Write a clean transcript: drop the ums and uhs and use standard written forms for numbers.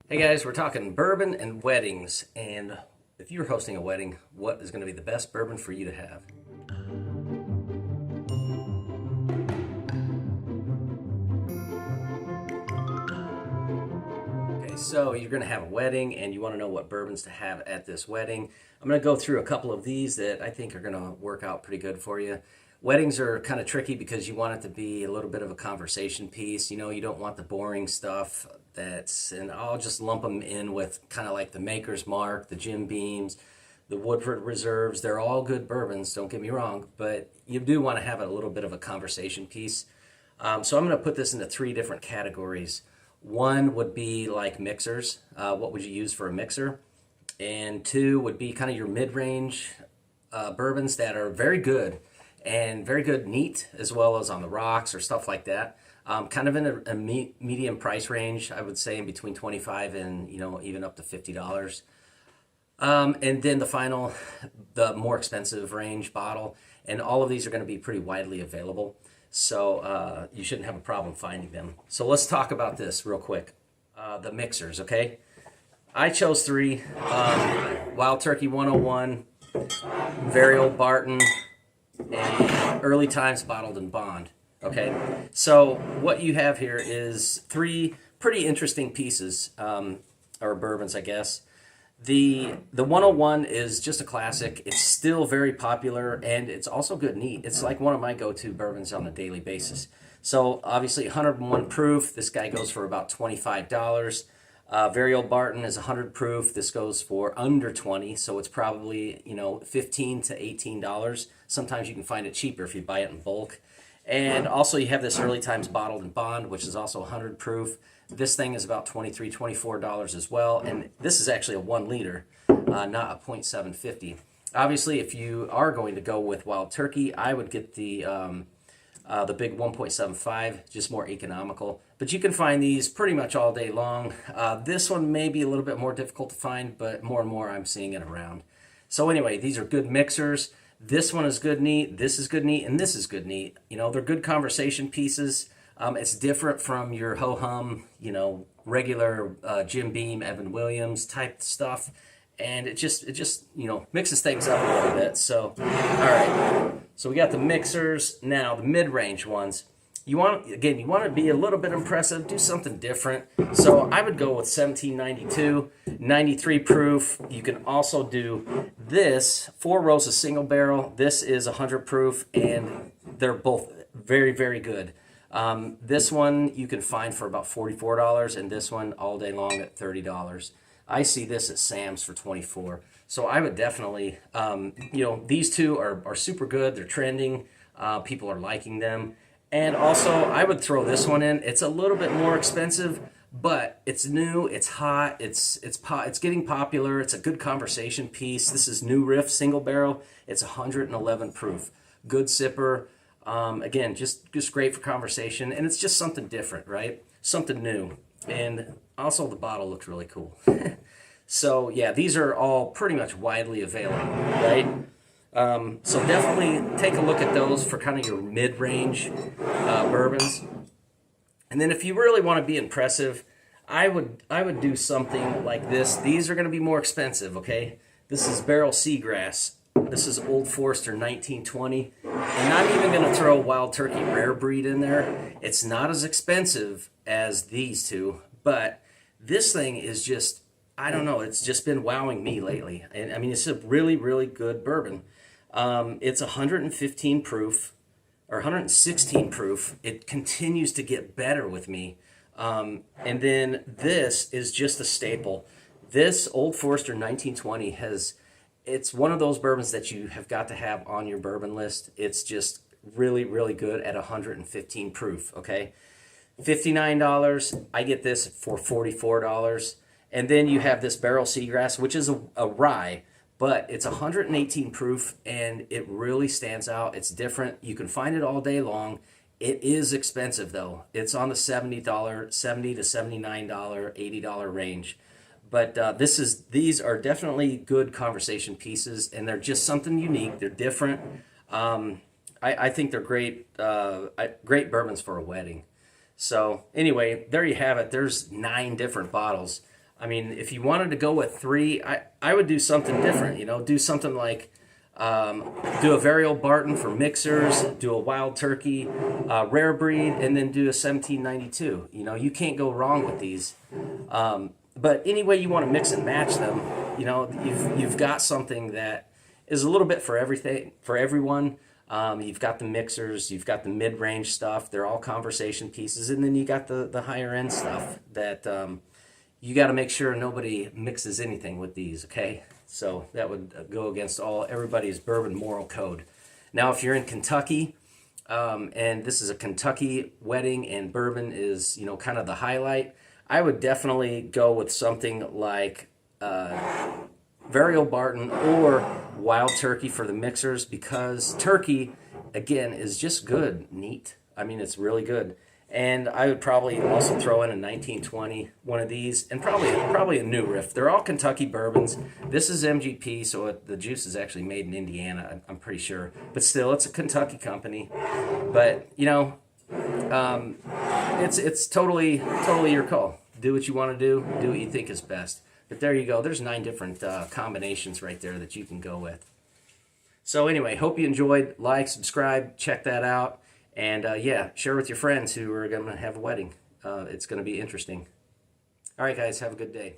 Hey guys, we're talking bourbon and weddings. And if you're hosting a wedding, what is going to be the best bourbon for you to have? Okay, so you're going to have a wedding and you want to know what bourbons to have at this wedding. I'm going to go through a couple of these that I think are going to work out pretty good for you. Weddings are kind of tricky because you want it to be a little bit of a conversation piece. You know, you don't want the boring stuff and I'll just lump them in with kind of like the Maker's Mark, the Jim Beams, the Woodford Reserves. They're all good bourbons, don't get me wrong, but you do want to have a little bit of a conversation piece. So I'm going to put this into three different categories. One would be like mixers. What would you use for a mixer? And two would be kind of your mid-range bourbons that are very good and very good neat, as well as on the rocks or stuff like that. Kind of in a medium price range, I would say in between 25 and even up to $50. And then the more expensive range bottle, and all of these are going to be pretty widely available. So you shouldn't have a problem finding them. So let's talk about this real quick. The mixers, okay? I chose three. Wild Turkey 101, Very Old Barton, and Early Times Bottled in Bond. Okay, so what you have here is three pretty interesting pieces, or bourbons, I guess. The 101 is just a classic. It's still very popular, and it's also good neat. It's like one of my go-to bourbons on a daily basis. So obviously 101 proof. This guy goes for about $25. Very Old Barton is 100 proof. This goes for under 20, so it's probably $15 to $18. Sometimes you can find it cheaper if you buy it in bulk. And also you have this Early Times Bottled in Bond, which is also 100 proof. This thing is about $23, $24 as well. And this is actually a 1 liter, not a .750. Obviously, if you are going to go with Wild Turkey, I would get the big 1.75, just more economical. But you can find these pretty much all day long. This one may be a little bit more difficult to find, but more and more I'm seeing it around. So anyway, these are good mixers. This one is good neat, this is good neat, and this is good neat. They're good conversation pieces. It's different from your ho-hum, regular Jim Beam, Evan Williams type stuff. And it just mixes things up a little bit. So, all right. So we got the mixers. Now, the mid-range ones. You want to be a little bit impressive, do something different. So I would go with 1792, 93 proof. You can also do this, Four Roses single barrel. This is 100 proof, and they're both very, very good. This one you can find for about $44, and this one all day long at $30. I see this at Sam's for $24. So I would definitely, these two are super good. They're trending. People are liking them. And also, I would throw this one in. It's a little bit more expensive, but it's new, it's hot, it's getting popular. It's a good conversation piece. This is New Riff single barrel. It's 111 proof. Good sipper. Again, just great for conversation, and it's just something different, right? Something new. And also the bottle looks really cool. So yeah, these are all pretty much widely available, right? So definitely take a look at those for kind of your mid-range bourbons. And then if you really want to be impressive, I would do something like this. These are going to be more expensive, okay? This is Barrel Seagrass. This is Old Forester 1920. And I'm even going to throw Wild Turkey Rare Breed in there. It's not as expensive as these two, but this thing is just, I don't know, it's just been wowing me lately. And I mean, it's a really, really good bourbon. It's 115 proof, or 116 proof. It continues to get better with me. And then this is just a staple. This Old Forester 1920 it's one of those bourbons that you have got to have on your bourbon list. It's just really, really good at 115 proof, okay? $59, I get this for $44. And then you have this Barrel Seagrass, which is a rye, but it's 118 proof, and it really stands out. It's different. You can find it all day long. It is expensive, though. It's on the $70 to $79, $80 range. But these are definitely good conversation pieces, and they're just something unique. They're different. I think they're great bourbons for a wedding. So anyway, there you have it. There's 9 different bottles. I mean, if you wanted to go with 3, I would do something different. You know, do something like do a very old Barton for mixers, do a wild turkey, rare breed, and then do a 1792. You know, you can't go wrong with these. But any way you want to mix and match them, you know, you've got something that is a little bit for everything, for everyone. You've got the mixers, you've got the mid-range stuff. They're all conversation pieces, and then you got the higher end stuff that you got to make sure nobody mixes anything with these. Okay, so that would go against everybody's bourbon moral code. Now, if you're in Kentucky, and this is a Kentucky wedding, and bourbon is, you know, kind of the highlight, I would definitely go with something like very old Barton or wild turkey for the mixers, because turkey, again, is just good, neat. I mean, it's really good. And I would probably also throw in a 1920, one of these, and probably a new Riff. They're all Kentucky bourbons. This is MGP, so the juice is actually made in Indiana, I'm pretty sure. But still, it's a Kentucky company. But, you know, it's totally your call. Do what you want to do what you think is best. But there you go. There's 9 different combinations right there that you can go with. So anyway, hope you enjoyed. Like, subscribe, check that out. And yeah, share with your friends who are going to have a wedding. It's going to be interesting. All right, guys, have a good day.